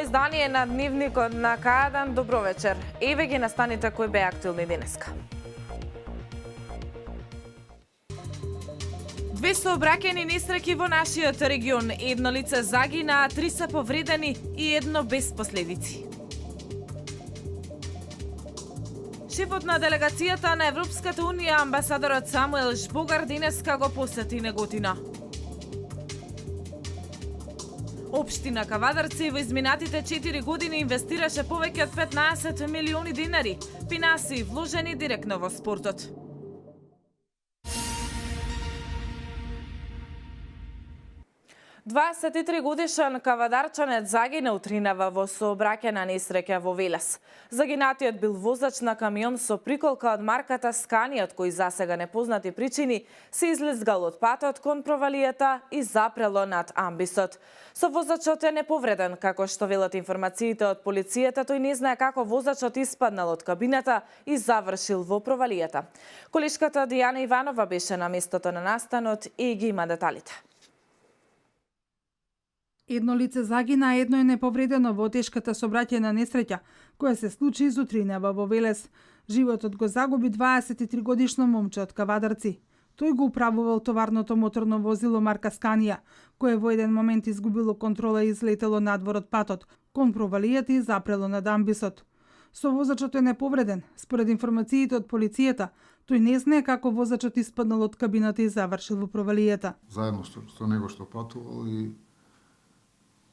издание на Дневникот на К1. Добро вечер. Еве ги настаните кои беа актуелни денеска. Две сообраќајни несреќи во нашиот регион. Едно лице загина, 3 се повредени и едно без последици. Шефот на делегацијата на Европската унија, амбасадорот Самуел Жбогар, денеска го посети Неготина. Општина Кавадарци во изминатите 4 години инвестираше повеќе од 15 милиони динари, финансии вложени директно во спортот. Годишен кавадарчанец загина утринава во сообраќајна несреќа во Велес. Загинатиот бил возач на камион со приколка од марката Сканија, од кој засега непознати причини се излезгал од патот кон провалијата и запрело над амбисот. Совозачот е неповреден, како што велат информациите од полицијата, тој не знае како возачот испаднал од кабината и завршил во провалијата. Колешката Дијана Иванова беше на местото на настанот и ги има деталите. Едно лице загина, а едно е неповредено во тешката сообраќајна несреќа, која се случи изутринава во Велес. Животот го загуби 23-годишно момче од Кавадарци. Тој го управувал товарното моторно возило марка Сканија, кое во еден момент изгубило контрола и излетело надвор од патот, кон провалијата и запрело над амбисот. Совозачот е неповреден. Според информациите од полицијата, тој не знае како возачот испаднал од кабината и завршил во провалијата. Заедно со него што патувал и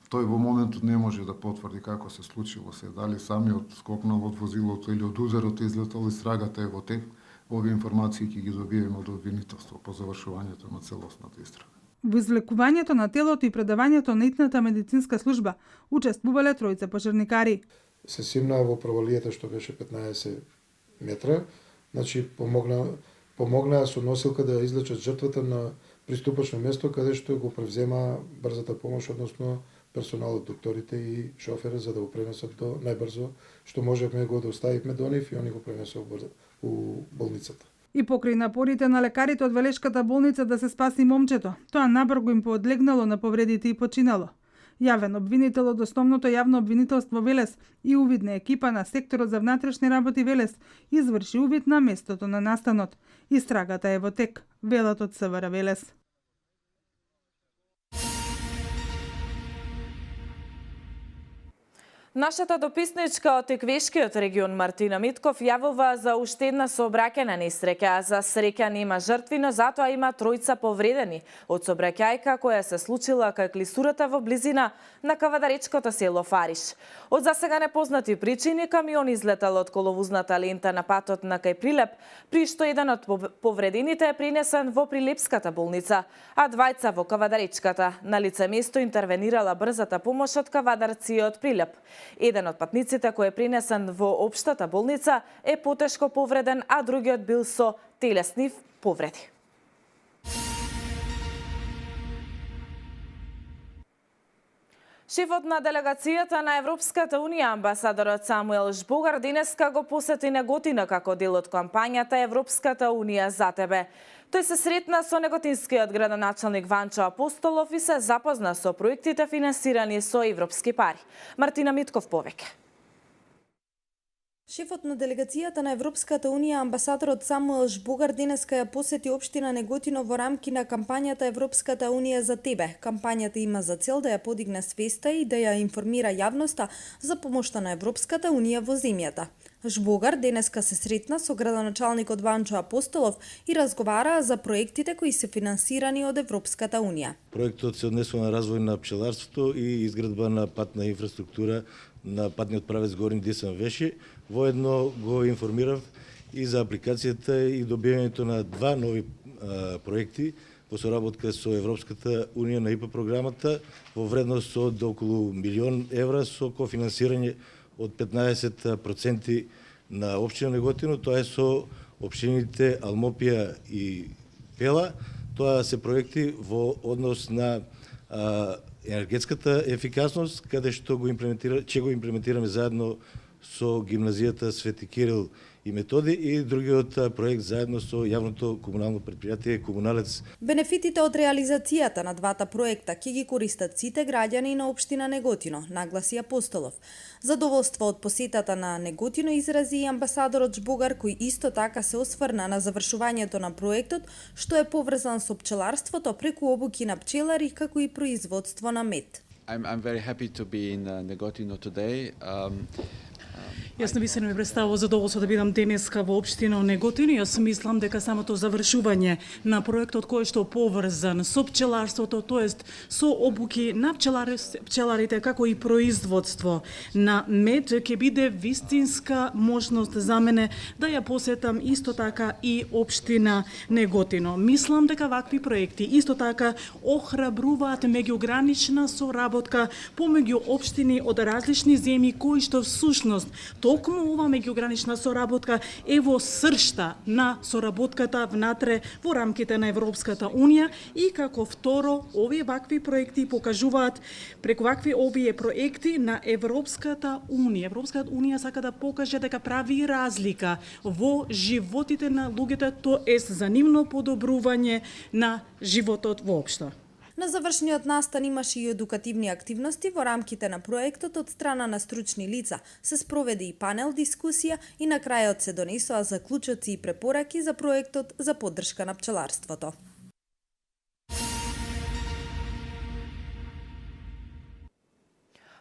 тој во моментот не може да потврди како се случило се, дали самиот скокнал од возилото или од узерот излетал и страгата е во тек. Овие информации ќе ги добиеме од обвинителство по завршувањето на целосната истрага. Во извлекувањето на телото и предавањето на итната медицинска служба учествувале тројца пожарникари. Се симнаа во провалијата што беше 15 метра, значи помогнаа со носилка да излечат жртвата на приступачно место каде што го превзема брзата помош, односно персоналот, докторите и шофера, за да го пренесат до најбрзо што можеме го да оставивме до нив и они го пренесоа у болницата. И покрај напорите на лекарите од Велешката болница да се спаси момчето, тоа набрзо им поодлегнало на повредите и починало. Јавен обвинител од Основното јавно обвинителство Велес и увидна екипа на секторот за внатрешни работи Велес изврши увид на местото на настанот. Истрагата е во тек, велат од СВР Велес. Нашата дописничка од Теквешкиот регион Мартина Митков јавува за уште една сообраќајна несреќа. За среќа нема жртви, но затоа има тројца повредени од сообраќајка која се случила кај клисурата во близина на кавадаречкото село Фариш. Од засега непознати причини камион излетал од коловозната лента на патот на кај Прилеп, при што еден од повредените е принесен во Прилепската болница, а двајца во кавадаречката. На лице место интервенирала брзата помош од Кавадарци и од Прилеп. Еден од патниците кој е принесен во општата болница е потешко повреден, а другиот бил со телесни повреди. Шефот на делегацијата на Европската унија, амбасадорот Самуел Жбогар, денеска го посети Неготина како дел од кампањата Европската унија за тебе. Тој се сретна со неготинскиот градоначалник Ванчо Апостолов и се запозна со проектите финансирани со европски пари. Мартина Митков повеќе. Шефот на делегацијата на Европската унија, амбасадорот Самуел Жбогар, денеска ја посети општина Неготино во рамки на кампањата Европската унија за тебе. Кампањата има за цел да ја подигне свеста и да ја информира јавноста за помошта на Европската унија во земјата. Жбогар денеска се сретна со градоначалникот Ванчо Апостолов и разговараа за проектите кои се финансирани од Европската унија. Проектот се однесува на развој на пчеларството и изградба на патна инфраструктура на патниот правец Горин Десен Веши. Воедно го информирав и за апликацијата и добивањето на два нови проекти во соработка со Европската унија на ИПА програмата во вредност од околу 1 милион евра со кофинансирање од 15% на општина Неготино, тоа е со општините Алмопија и Пела. Тоа се проекти во однос на енергетската ефикасност, каде што ќе го имплементираме заедно со гимназијата Свети Кирил и Методи и другиот проект заедно со јавното комунално предпријатие Комуналец. Бенефитите од реализацијата на двата проекта ќе ги користат сите граѓани на општина Неготино, нагласи Апостолов. Задоволство од посетата на Неготино изрази и амбасадорот Жбогар, кој исто така се осврна на завршувањето на проектот, што е поврзан со пчеларството преку обуки на пчелари како и производство на мед. I'm very happy to be in Negotino today. Јас навистина ми представува задоволство да бидам денеска во општина Неготино. Јас мислам дека самото завршување на проектот кој што поврзан со пчеларството, тоест со обуки на пчеларите како и производство на мед, ќе биде вистинска можност за мене да ја посетам исто така и општина Неготино. Мислам дека вакви проекти исто така охрабруваат меѓугранична соработка помеѓу општини од различни земји кои што всушност токму ова меѓугранична соработка е во сршта на соработката внатре во рамките на Европската Унија и како второ, овие вакви проекти покажуваат преку вакви овие проекти на Европската Унија. Европската Унија сака да покаже дека прави разлика во животите на луѓето, тоа е за нивно подобрување на животот воопшто. На завршниот настан имаше и едукативни активности во рамките на проектот од страна на стручни лица. Се спроведе и панел дискусија и на крајот се донесоа заклучоци и препораки за проектот за поддршка на пчеларството.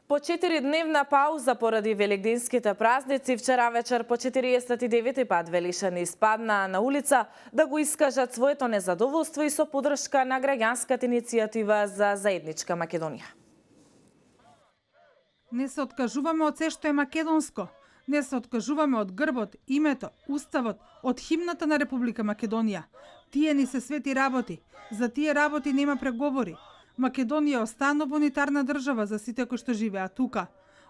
По 4-дневна пауза поради великденските празници, вчера вечер по 49 пат велишани испаднаа на улица да го искажат своето незадоволство и со поддршка на граѓанската иницијатива за заедничка Македонија. Не се откажуваме од се што е македонско. Не се откажуваме од грбот, името, уставот, од химната на Република Македонија. Тие ни се свети работи. За тие работи нема преговори. Македонија останува унитарна држава за сите кои што живеат тука.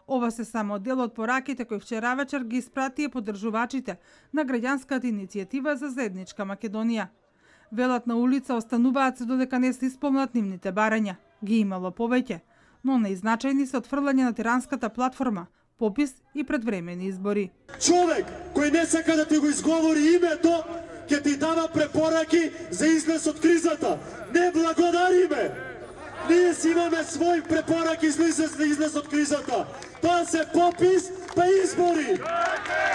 Ова се само дел од пораките кои вчера вечер ги испратија поддржувачите на граѓанската иницијатива за заедничка Македонија. Велат на улица остануваат се додека не се исполнат нивните барања. Ги имало повеќе, но наизначајни се отфрлање на тиранската платформа, попис и предвремени избори. Човек кој не сака да ти го изговори името, ќе ти дава препораки за излез од кризата. Не благодариме! Ние си имаме свој препораки за излез од кризата. Тоа се попис па избори.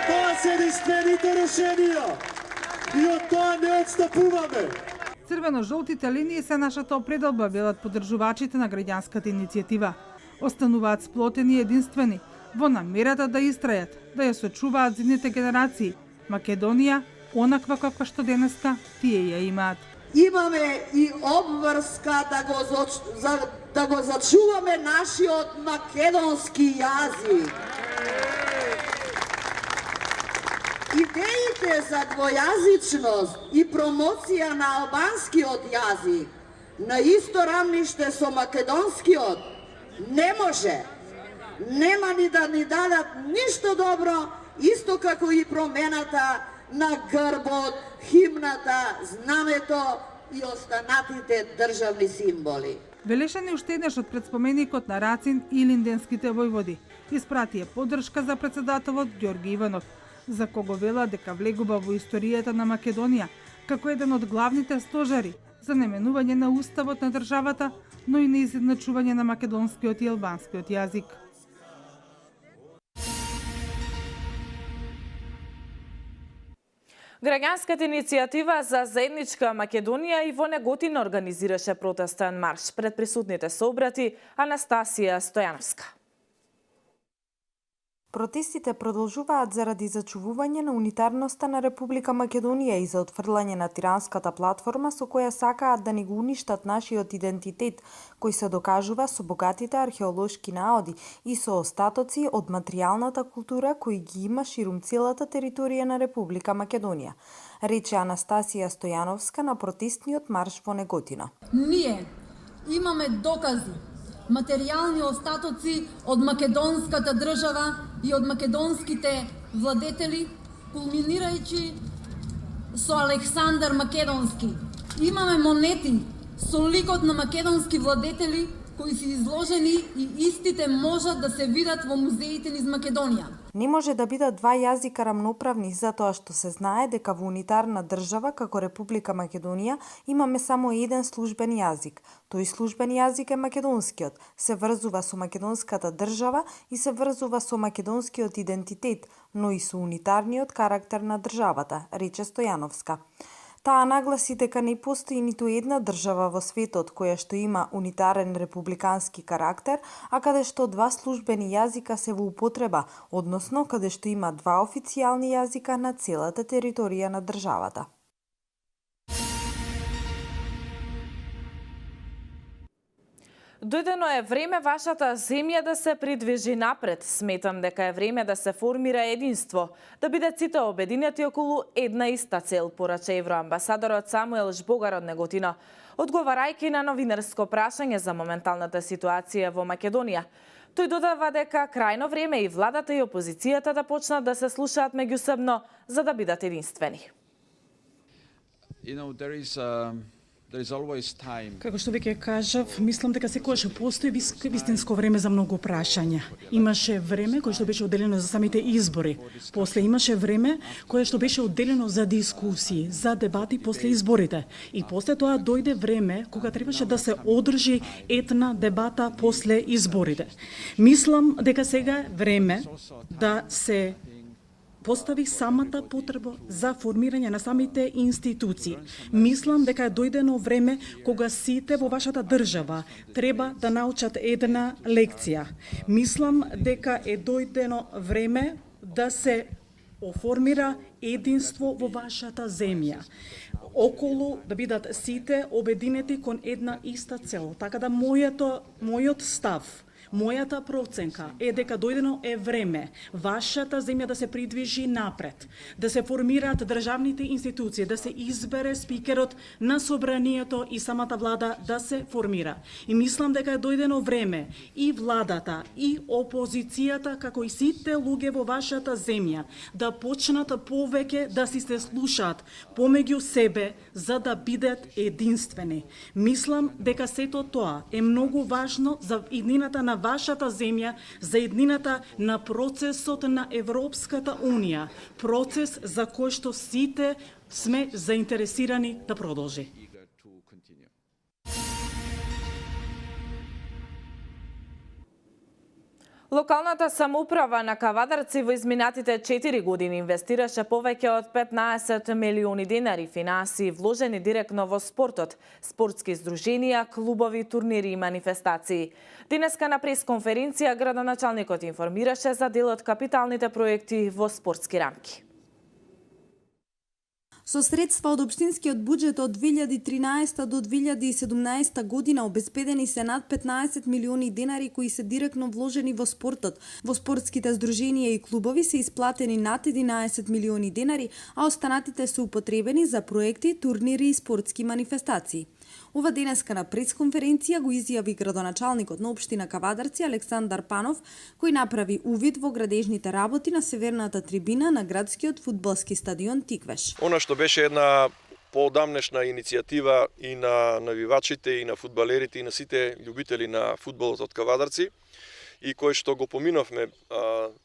Тоа се единствените решенија. И од тоа не отстапуваме. Црвено-жолтите линии се нашата определба, велат поддржувачите на граѓанската иницијатива. Остануваат сплотени и единствени во намерата да истрајат, да ја сочуваат зидните генерации. Македонија, онаква каква што денеска тие ја имаат. Имаме и обврска да го зачуваме нашиот македонски јазик. Идеите за двојазичност и промоција на албанскиот јазик на исто рамниште со македонскиот не може. Нема ни да ни дадат ништо добро, исто како и промената на грбот, химната, знамето и останатите државни символи. Велешани уште еднаш од предспоменикот на Рацин и Линденските војводи. Испратија поддршка за председателот Ѓорги Иванов, за кого вела дека влегува во историјата на Македонија како еден од главните стожари за наменување на уставот на државата, но и на изедначување на македонскиот и албанскиот јазик. Граѓанската иницијатива за заедничка Македонија и во Неготино организираше протестен марш. Пред присутните се обрати Анастасија Стојановска. Протестите продолжуваат заради зачувување на унитарноста на Република Македонија и за отфрлање на тиранската платформа со која сакаат да ни го уништат нашиот идентитет, кој се докажува со богатите археолошки наоди и со остатоци од материјалната култура кои ги има ширум целата територија на Република Македонија, рече Анастасија Стојановска на протестниот марш во Неготино. Ние имаме докази, материјални остатоци од македонската држава и од македонските владетели, кулминирајќи со Александар Македонски. Имаме монети со ликот на македонски владетели кои се изложени и истите можат да се видат во музеите низ Македонија. Не може да бидат два јазика рамноправни затоа што се знае дека во унитарна држава како Република Македонија имаме само еден службен јазик. Тој службен јазик е македонскиот, се врзува со македонската држава и се врзува со македонскиот идентитет, но и со унитарниот карактер на државата, рече Стојановска. Таа нагласи дека не постои ниту една држава во светот која што има унитарен републикански карактер, а каде што два службени јазика се во употреба, односно каде што има два официјални јазика на целата територија на државата. Дојдено е време вашата земја да се придвижи напред. Сметам дека е време да се формира единство, да бидат сите обединети околу една иста цел, порача евроамбасадорот Самуел Жбогар од Неготино, одговарајќи на новинарско прашање за моменталната ситуација во Македонија. Тој додава дека крајно време и владата и опозицијата да почнат да се слушаат меѓусебно за да бидат единствени. There is always time. Како што веќе кажав, мислам дека секогаш постои вистинско време за многу прашања. Имаше време кое што беше одделено за самите избори. После имаше време кое што беше одделено за дискусии, за дебати после изборите. И после тоа дојде време кога требаше да се одржи една дебата после изборите. Мислам дека сега е време да се постави самата потреба за формирање на самите институции. Мислам дека е дојдено време кога сите во вашата држава треба да научат една лекција. Мислам дека е дојдено време да се оформира единство во вашата земја. Околу да бидат сите обединети кон една иста цел. Така да мојот став, мојата проценка е дека дојдено е време вашата земја да се придвижи напред, да се формираат државните институции, да се избере спикерот на собранието и самата влада да се формира. И мислам дека е дојдено време и владата и опозицијата, како и сите луѓе во вашата земја, да почнат повеќе да си се слушаат помеѓу себе за да бидат единствени. Мислам дека сето тоа е многу важно за иднината на вашата земја, за еднината на процесот на Европската Унија, процес за кој што сите сме заинтересирани да продолжи. Локалната самоуправа на Кавадарци во изминатите 4 години инвестираше повеќе од 15 милиони денари финансии вложени директно во спортот, спортски здруженија, клубови, турнири и манифестации. Денеска на пресконференција градоначалникот информираше за дел од капиталните проекти во спортски рамки. Со средства од општинскиот буџет од 2013 до 2017 година обезбедени се над 15 милиони денари кои се директно вложени во спортот. Во спортските здруженија и клубови се исплатени над 11 милиони денари, а останатите се употребени за проекти, турнири и спортски манифестации. Ова денеска на пресконференција го изјави градоначалникот на општина Кавадарци Александар Панов, кој направи увид во градежните работи на северната трибина на градскиот фудбалски стадион Тиквеш. Она што беше една поодамнешна иницијатива и на навивачите, и на фудбалерите, и на сите љубители на фудбалот од Кавадарци, и кој што го поминовме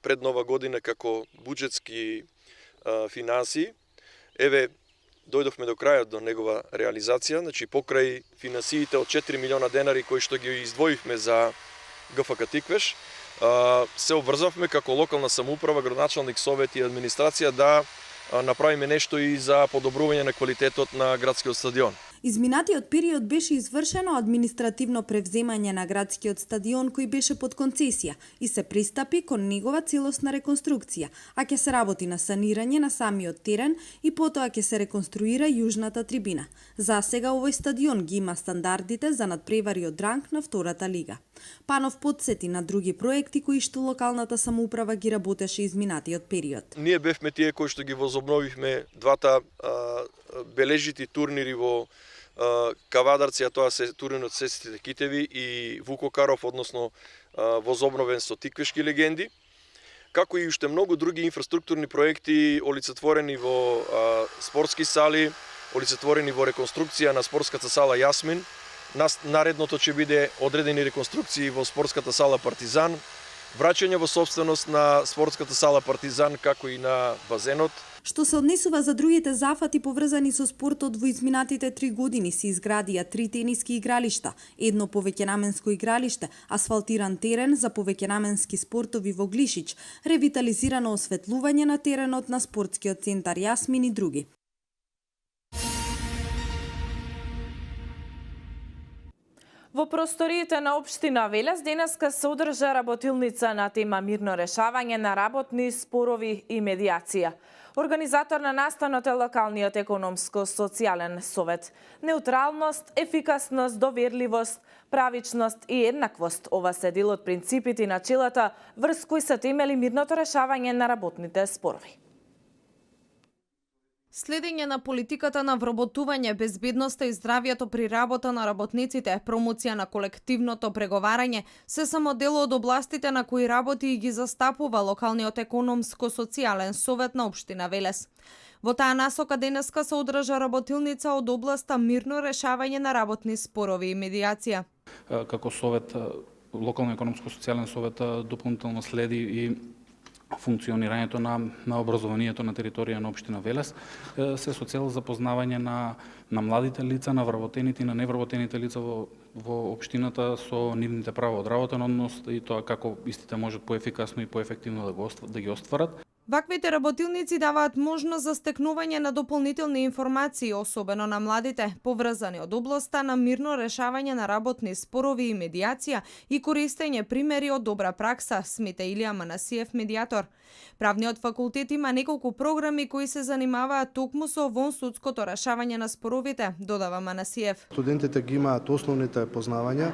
пред Нова година како буџетски финансии, еве дојдовме до крајот до негова реализација, значи покрај финансиите од 4 милиона денари кои што ги издвоивме за ГФК Тиквеш, се обврзавме како локална самоуправа, градоначалник, совет и администрација да направиме нешто и за подобрување на квалитетот на градскиот стадион. Изминатиот период беше извршено административно превземање на градскиот стадион кој беше под концесија и се пристапи кон негова целосна реконструкција, а ќе се работи на санирање на самиот терен и потоа ќе се реконструира јужната трибина. За сега овој стадион ги има стандардите за надпревари од ранг на втората лига. Панов подсети на други проекти кои што локалната самоуправа ги работеше изминатиот период. Ние бевме тие кои што ги возобновивме двата бележити турнири во Кавадарци, а тоа се турнирот Сесите Китеви и Вуко Каров, односно возобновен со тиквешки легенди, како и уште многу други инфраструктурни проекти олицетворени во спортски сали, олицетворени во реконструкција на спортската сала Јасмин, Наредното ќе биде одредени реконструкции во спортската сала Партизан, враќање во собственост на спортската сала Партизан, како и на базенот. Што се однесува за другите зафати поврзани со спортот, во изминатите 3 години се изградија 3 тениски игралишта, едно повеќенаменско игралиште, асфалтиран терен за повеќенаменски спортови во Глишич, ревитализирано осветлување на теренот на спортскиот центар Јасмин и други. Во просториите на општина Велес денеска се одржа работилница на тема мирно решавање на работни спорови и медиација. Организатор на настанот е локалниот економско-социјален совет. Неутралност, ефикасност, доверливост, правичност и еднаквост – ова се дел од принципите и начелата врз кои се темели мирното решавање на работните спорови. Следење на политиката на вработување, безбедноста и здравјето при работа на работниците, промоција на колективното преговарање, се само дел од областите на кои работи и ги застапува локалниот економско-социјален совет на општина Велес. Во таа насока денеска се одржа работилница од областа мирно решавање на работни спорови и медиација. Како совет, локално економско-социјален совет дополнително следи и функционирањето на образованието на територија на општина Велес, се со цел запознавање на младите лица, на вработените и на невработените лица во општината со нивните права од работен однос и тоа како истите можат поефикасно и поефективно да ги остварат. Ваквите работилници даваат можност за стекнување на дополнителни информации, особено на младите, поврзани од областа на мирно решавање на работни спорови и медиација и користење примери од добра пракса, смета Илија Манасиев, медиатор. Правниот факултет има неколку програми кои се занимаваат токму со вонсудското решавање на споровите, додава Манасиев. Студентите ги имаат основните познавања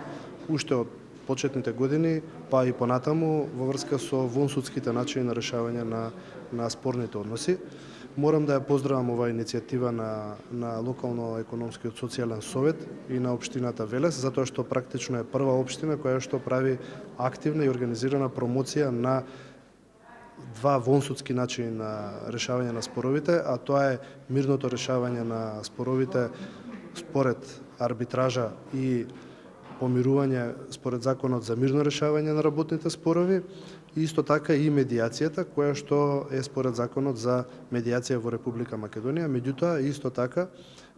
уште од почетните години, па и понатаму во врска со вонсудските начини на решавање на спорните односи. Морам да ја поздравам оваа иницијатива на локално економскиот социјален совет и на општината Велес, затоа што практично е прва општина која што прави активна и организирана промоција на два вонсудски начини на решавање на споровите, а тоа е мирното решавање на споровите според арбитража и помирување според законот за мирно решавање на работните спорови и исто така и медиацијата која што е според законот за медиација во Република Македонија, меѓутоа исто така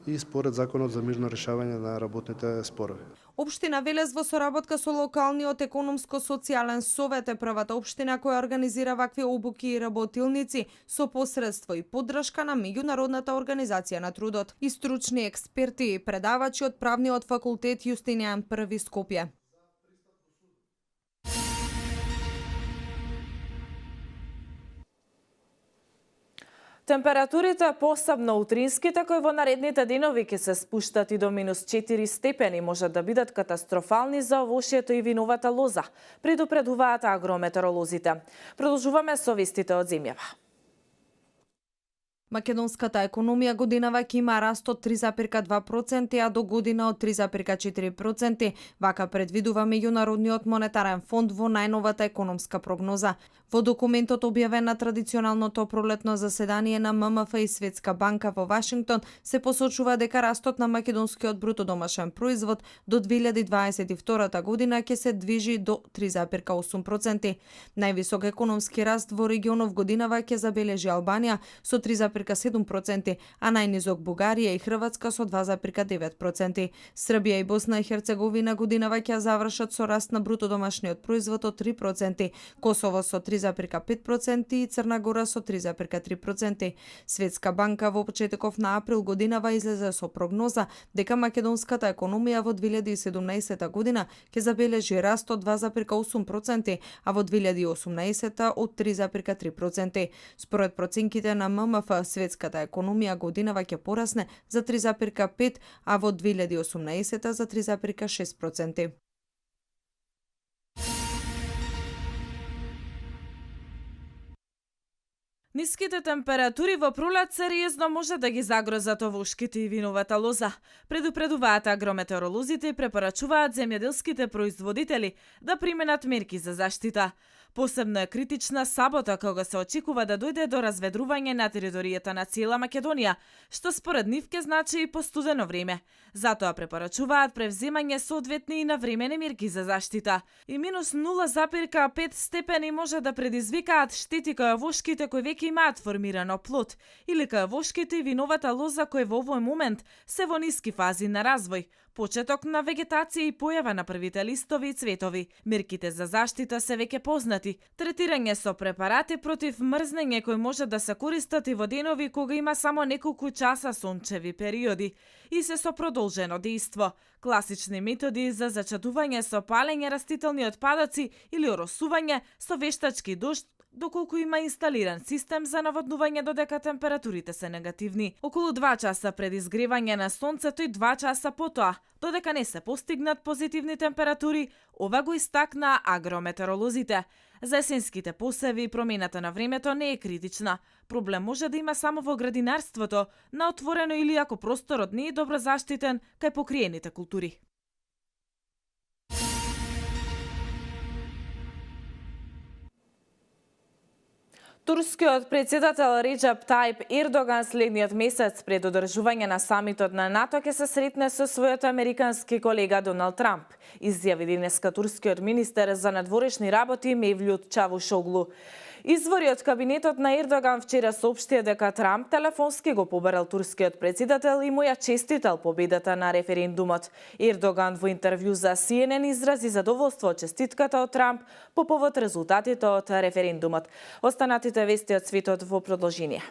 и според законот за мирно решавање на работните спорови. Општина Велес во соработка со локалниот економско-социјален совет е првата општина која организира вакви обуки и работилници со посредство и поддршка на Меѓународната организација на трудот и стручни експерти и предавачи од правниот факултет Јустинијан I Скопје. Температурите, посебно утринските, кои во наредните денови ќе се спуштат и до -4 степени, можат да бидат катастрофални за овошјето и виновата лоза, предупредуваат агрометеоролозите. Продолжуваме со вестите од земјава. Македонската економија годинава ќе има раст од 3,2%, а до година од 3,4%. Вака предвидува Меѓународниот монетарен фонд во најновата економска прогноза. Во документот објавен на традиционалното пролетно заседание на ММФ и Светска банка во Вашингтон се посочува дека растот на македонскиот бруто домашен производ до 2022 година ќе се движи до 3,8%. Највисок економски раст во регионов годинава ќе забележи Албанија со 3,7%, а најнизок Бугарија и Хрватска со 2,9%. Србија и Босна и Херцеговина годинава ќе завршат со раст на бруто домашниот производ од 3%, Косово со 3,5% и Црна Гора со 3,3%. Светска банка во почетоков на април годинава излезе со прогноза дека македонската економија во 2017 година ќе забележи раст од 2,8%, а во 2018 од 3,3%. Според проценките на ММФ, светската економија годинава ќе порасне за 3,5%, а во 2018 за 3,6%. Ниските температури во пролет сериозно може да ги загрозат овошките и виновата лоза. Предупредуваат агрометеоролозите и препорачуваат земјоделските производители да применат мерки за заштита. Посебно е критична сабота кога се очекува да дојде до разведрување на територијата на цела Македонија, што според нив ке значи и постудено време. Затоа препорачуваат превземање соодветни и навремени мерки за заштита. И минус 0,5 степени може да предизвикаат штети кај овошките кои веќе имаат формирано плод или кај овошките и виновата лоза кои во овој момент се во ниски фази на развој, почеток на вегетација и појава на првите листови и цветови. Мерките за заштита се веќе познати. Третирање со препарати против мрзнење кои може да се користат и во денови кога има само неколку часа сончеви периоди и се со продолжено дејство. Класични методи за зачатување со палење растителни отпадоци или оросување со вештачки дожд, доколку има инсталиран систем за наводнување додека температурите се негативни. Околу 2 часа пред изгревање на сонцето и 2 часа потоа, додека не се постигнат позитивни температури, ова го истакна агрометеоролозите. За есенските посеви и промената на времето не е критична. Проблем може да има само во градинарството, на отворено или ако просторот не е добро заштитен кај покриените култури. Турскиот председател Реджеп Тајип Ердоган следниот месец пред одржување на самитот на НАТО ќе се сретне со својот американски колега Доналд Трамп, изјави денеска турскиот министер за надворешни работи Мевлют Чавушоглу. Извори од кабинетот на Ердоган вчера соопштија дека Трамп телефонски го побарал турскиот председател и му ја честитал победата на референдумот. Ердоган во интервју за CNN изрази задоволство од честитката од Трамп по повод резултатите од референдумот. Останатите вести од светот во продолжение.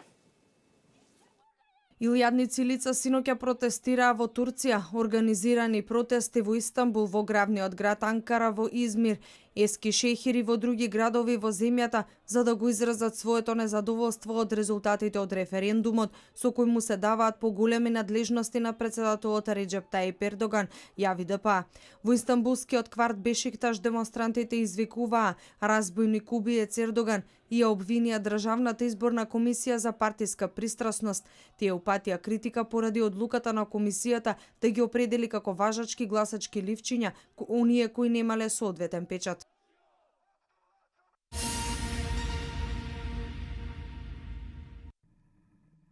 Илјадници лица синоќа протестираа во Турција, организирани протести во Истанбул, во главниот град Анкара, во Измир, Ескишехир и во други градови во земјата, за да го изразат своето незадоволство од резултатите од референдумот, со кој му се даваат поголеми надлежности на председателот Реджеп Тајип Ердоган, јави ДПА. Во Истанбулскиот кварт Бешикташ демонстрантите извикуваа разбойник убиец Ердоган и ја обвинија Државната изборна комисија за партиска пристрасност. Тие упатија критика поради одлуката на комисијата да ги определи како важачки гласачки ливчиња оние кои немале соодветен печат.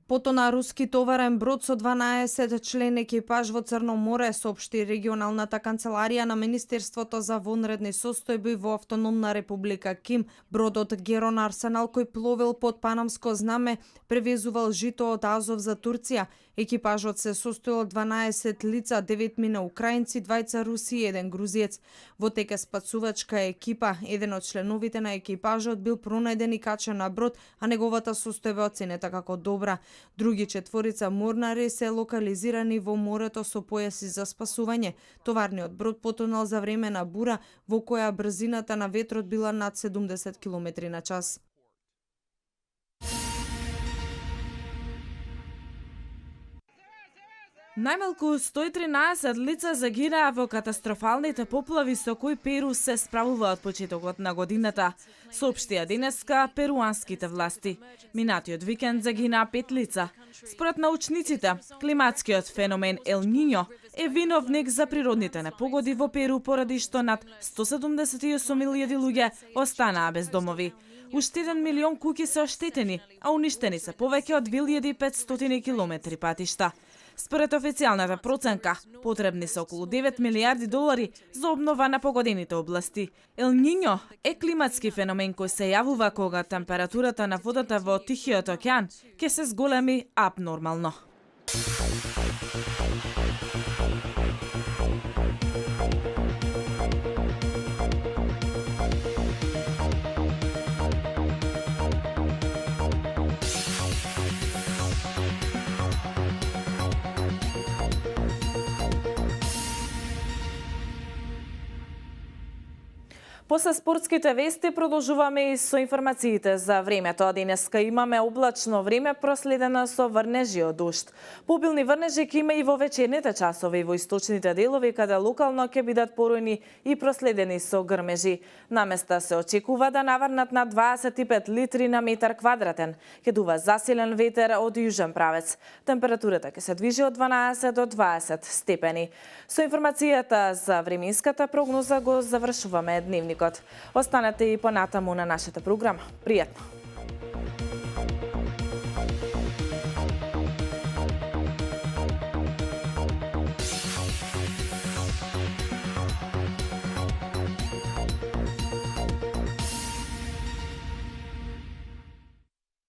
Потона руски товарен брод со 12 член екипаж во Црно море, соопшти регионалната канцеларија на Министерството за вонредни состојби во Автономна република Ким. Бродот Герон Арсенал, кој пловел под панамско знаме, превезувал жито од Азов за Турција. Екипажот се состоел од 12 лица, 9 мина украинци, 2 руси и 1 грузиец. Во тека спасувачка екипа, еден од членовите на екипажот бил пронајден и качен на брод, а неговата состојба оценета како добра. Други 4 морнари се локализирани во морето со појаси за спасување. Товарниот брод потонал за време на бура, во која брзината на ветрот била над 70 км на час. Најмалку 113 лица загинаа во катастрофалните поплави со кои Перу се справува од почетокот на годината, соопштија денеска перуанските власти. Минатиот викенд загинаа 5 лица. Според научниците, климатскиот феномен Ел Нињо е виновник за природните непогоди во Перу, поради што над 178.000 луѓе останаа без домови. Уште 1 милион куќи се оштетени, а уништени се повеќе од 2500 километри патишта. Според официјалната проценка, потребни се околу 9 милиарди долари за обнова на погодените области. Ел Нињо е климатски феномен кој се јавува кога температурата на водата во Тихиот океан ќе се зголеми абнормално. После спортските вести продолжуваме и со информациите за времето. Денеска имаме облачно време проследено со врнежи од дожд. Побилни врнежи ќе има и во вечерните часови и во источните делови, каде локално ќе бидат порујни и проследени со грмежи. Наместа се очекува да наврнат на 25 литри на метар квадратен. Ќе дува засилен ветер од јужен правец. Температурата ќе се движи од 12 до 20 степени. Со информацијата за временската прогноза го завршуваме дневникот. Останете и понатаму на нашата програма. Пријатно!